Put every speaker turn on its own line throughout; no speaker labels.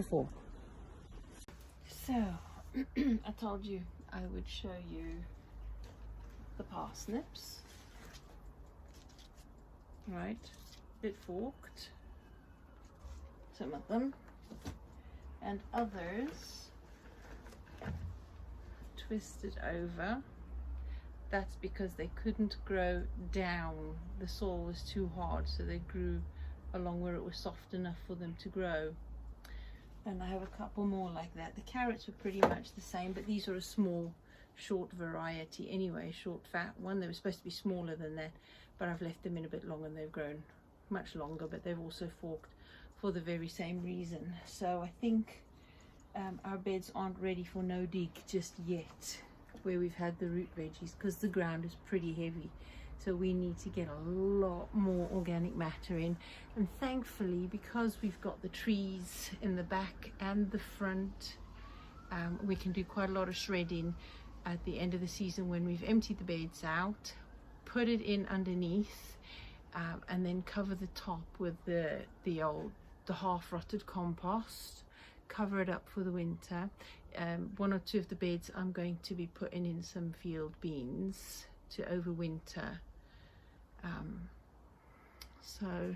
beautiful.
So I told you I would show you the parsnips. Right, a bit forked, some of them, and others twisted over. That's because they couldn't grow down. The soil was too hard, so they grew along where it was soft enough for them to grow. And I have a couple more like that. The carrots were pretty much the same, but these are a small, short variety anyway, short fat one. They were supposed to be smaller than that, but I've left them in a bit longer and they've grown much longer, but they've also forked for the very same reason. So I think our beds aren't ready for no dig just yet, where we've had the root veggies, because the ground is pretty heavy. So we need to get a lot more organic matter in. And thankfully, because we've got the trees in the back and the front, we can do quite a lot of shredding at the end of the season when we've emptied the beds out, put it in underneath, and then cover the top with the half rotted compost, cover it up for the winter. One or two of the beds I'm going to be putting in some field beans to overwinter. So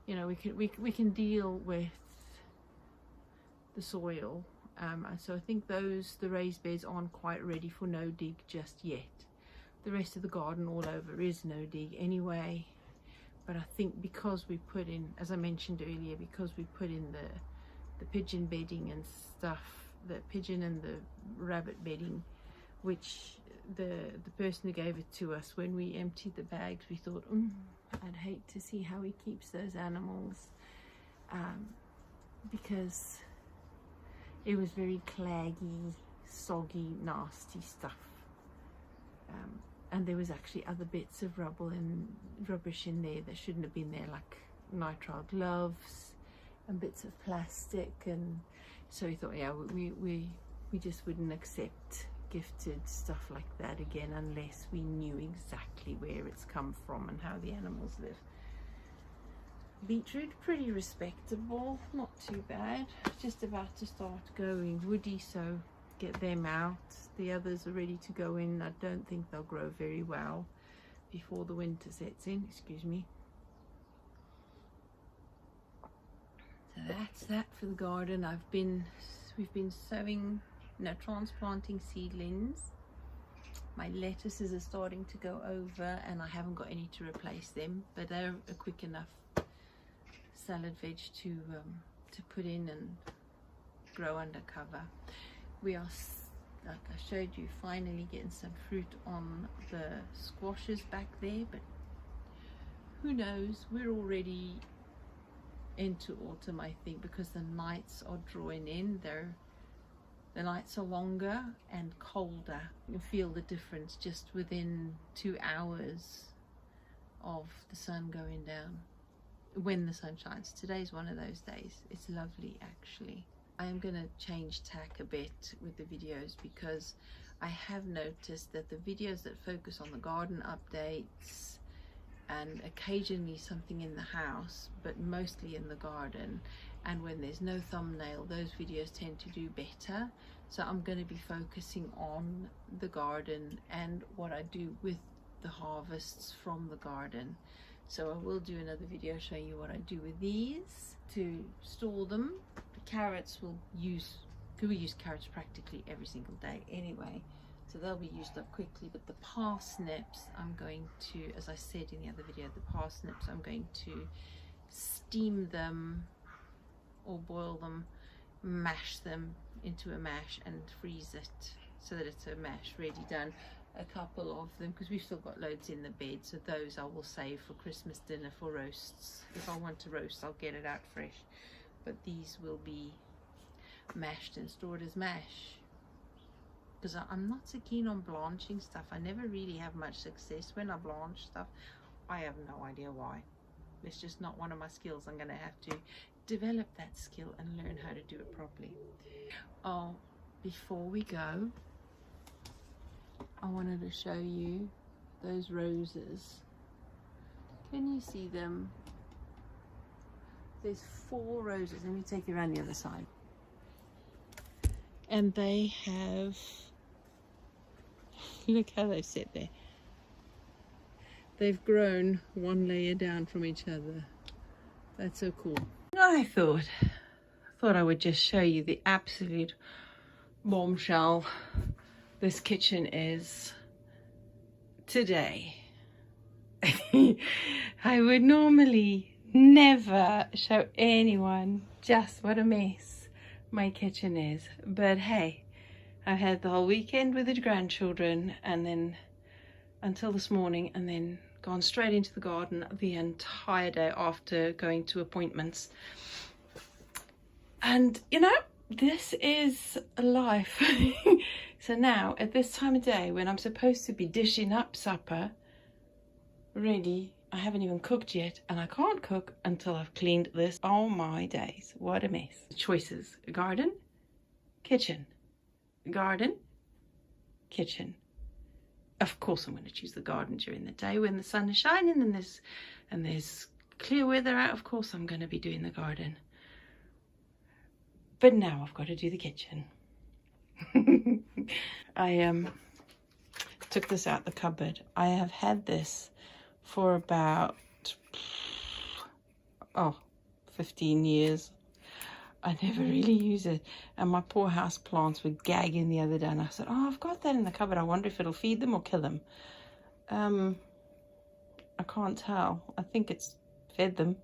you know, we can deal with the soil. So I think the raised beds aren't quite ready for no dig just yet. The rest of the garden all over is no dig anyway, but I think because we put in, as I mentioned earlier, because we put in the pigeon bedding and stuff, the pigeon and the rabbit bedding, which the person who gave it to us, when we emptied the bags, we thought, I'd hate to see how he keeps those animals, because it was very claggy, soggy, nasty stuff. And there was actually other bits of rubbish in there that shouldn't have been there, like nitrile gloves and bits of plastic. And so we thought, yeah, we just wouldn't accept gifted stuff like that again unless we knew exactly where it's come from and how the animals live. Beetroot, pretty respectable, not too bad. Just about to start going woody, so get them out. The others are ready to go in. I don't think they'll grow very well before the winter sets in. Excuse me. So that's that for the garden. We've been transplanting seedlings. My lettuces are starting to go over, and I haven't got any to replace them, but they're a quick enough salad veg to put in and grow under cover. We are, like I showed you, finally getting some fruit on the squashes back there, but who knows, we're already into autumn, I think, because the nights are drawing in. The nights are longer and colder. You feel the difference just within 2 hours of the sun going down, when the sun shines. Today's one of those days. It's lovely, actually. I am going to change tack a bit with the videos, because I have noticed that the videos that focus on the garden updates and occasionally something in the house, but mostly in the garden, and when there's no thumbnail, those videos tend to do better. So I'm going to be focusing on the garden and what I do with the harvests from the garden. So I will do another video showing you what I do with these to store them. The carrots we use carrots practically every single day anyway, so they'll be used up quickly. But the parsnips, I'm going to, as I said in the other video, the parsnips, I'm going to steam them or boil them, mash them into a mash and freeze it so that it's a mash ready done. A couple of them, because we've still got loads in the bed, so those I will save for Christmas dinner for roasts. If I want to roast, I'll get it out fresh, but these will be mashed and stored as mash, because I'm not so keen on blanching stuff. I never really have much success when I blanch stuff. I have no idea why. It's just not one of my skills. I'm going to have to develop that skill and learn how to do it properly. Oh, before we go, I wanted to show you those roses. Can you see them? There's 4 roses. Let me take you around the other side. And they have, look how they've set there. They've grown 1 layer down from each other. That's so cool. I thought I would just show you the absolute bombshell this kitchen is today. I would normally never show anyone just what a mess my kitchen is, but hey, I've had the whole weekend with the grandchildren and then until this morning, and then gone straight into the garden the entire day after going to appointments. And you know, this is life. So now at this time of day when I'm supposed to be dishing up supper, really, I haven't even cooked yet, and I can't cook until I've cleaned this. Oh my days, what a mess. Choices: garden, kitchen, garden, kitchen. Of course I'm going to choose the garden during the day when the sun is shining and there's clear weather out. Of course I'm going to be doing the garden. But now I've got to do the kitchen. I took this out the cupboard. I have had this for about 15 years. I never really use it, and my poor house plants were gagging the other day, and I said, oh, I've got that in the cupboard. I wonder if it'll feed them or kill them. I can't tell. I think it's fed them.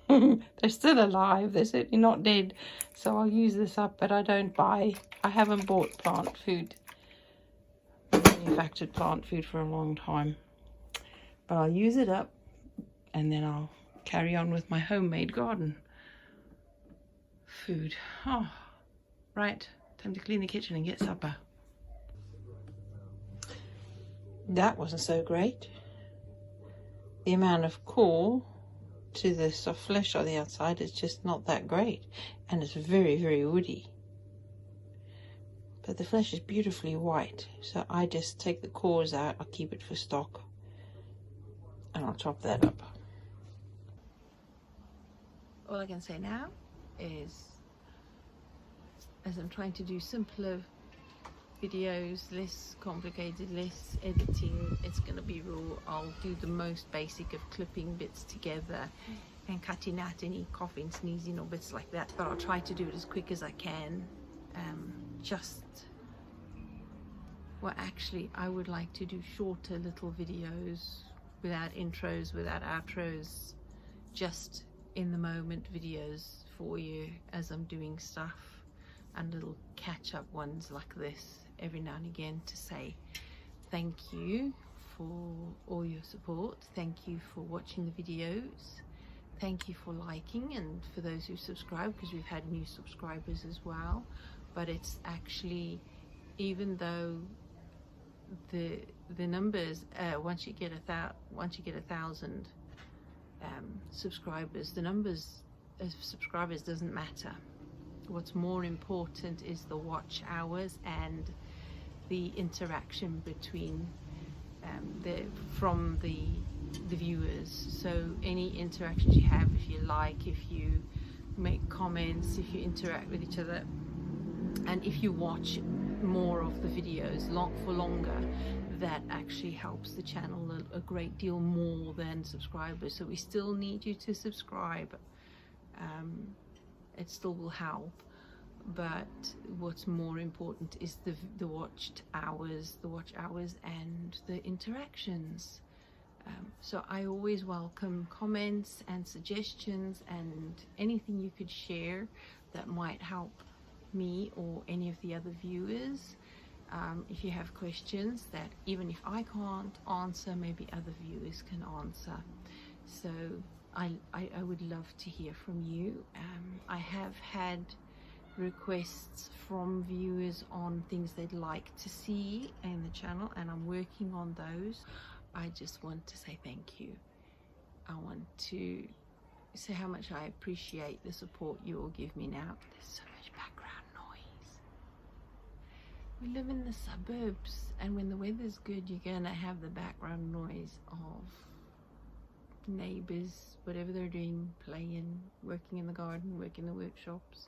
They're still alive. They're certainly not dead, so I'll use this up, but I haven't bought plant food, manufactured plant food, for a long time, but I'll use it up and then I'll carry on with my homemade garden food. Oh, right, time to clean the kitchen and get supper. That wasn't so great. The amount of core to the soft flesh on the outside is just not that great, and it's very, very woody. But the flesh is beautifully white, so I just take the cores out. I'll keep it for stock, and I'll chop that up. All I can say now is, as I'm trying to do simpler videos, less complicated, less editing, it's going to be raw. I'll do the most basic of clipping bits together and cutting out any coughing, sneezing or bits like that, but I'll try to do it as quick as I can. Actually I would like to do shorter little videos without intros, without outros, just in the moment videos for you as I'm doing stuff, and little catch-up ones like this every now and again to say thank you for all your support, thank you for watching the videos, thank you for liking, and for those who subscribe, because we've had new subscribers as well. But it's actually, even though the numbers, once you get 1,000 subscribers, the numbers of subscribers doesn't matter. What's more important is the watch hours and the interaction between from the viewers. So any interactions you have, if you like, if you make comments, if you interact with each other, and if you watch more of the videos for longer, that actually helps the channel a great deal more than subscribers. So we still need you to subscribe. It still will help, but what's more important is the watch hours and the interactions. So I always welcome comments and suggestions and anything you could share that might help me or any of the other viewers. If you have questions that even if I can't answer, maybe other viewers can answer. So I would love to hear from you. I have had requests from viewers on things they'd like to see in the channel, and I'm working on those. I just want to say thank you. I want to say how much I appreciate the support you all give me now. There's so much background noise. We live in the suburbs, and when the weather's good, you're gonna have the background noise of neighbours, whatever they're doing, playing, working in the garden, working in the workshops.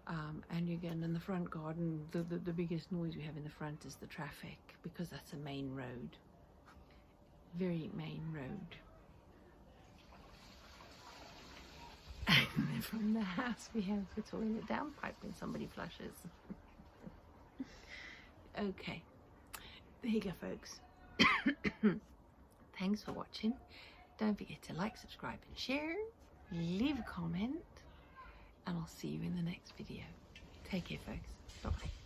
And again, in the front garden, the biggest noise we have in the front is the traffic, because that's a main road, very main road. And then from the house we have the toilet downpipe when somebody flushes. Okay, there you go, folks. Thanks for watching. Don't forget to like, subscribe and share. Leave a comment, and I'll see you in the next video. Take care, folks. Bye-bye.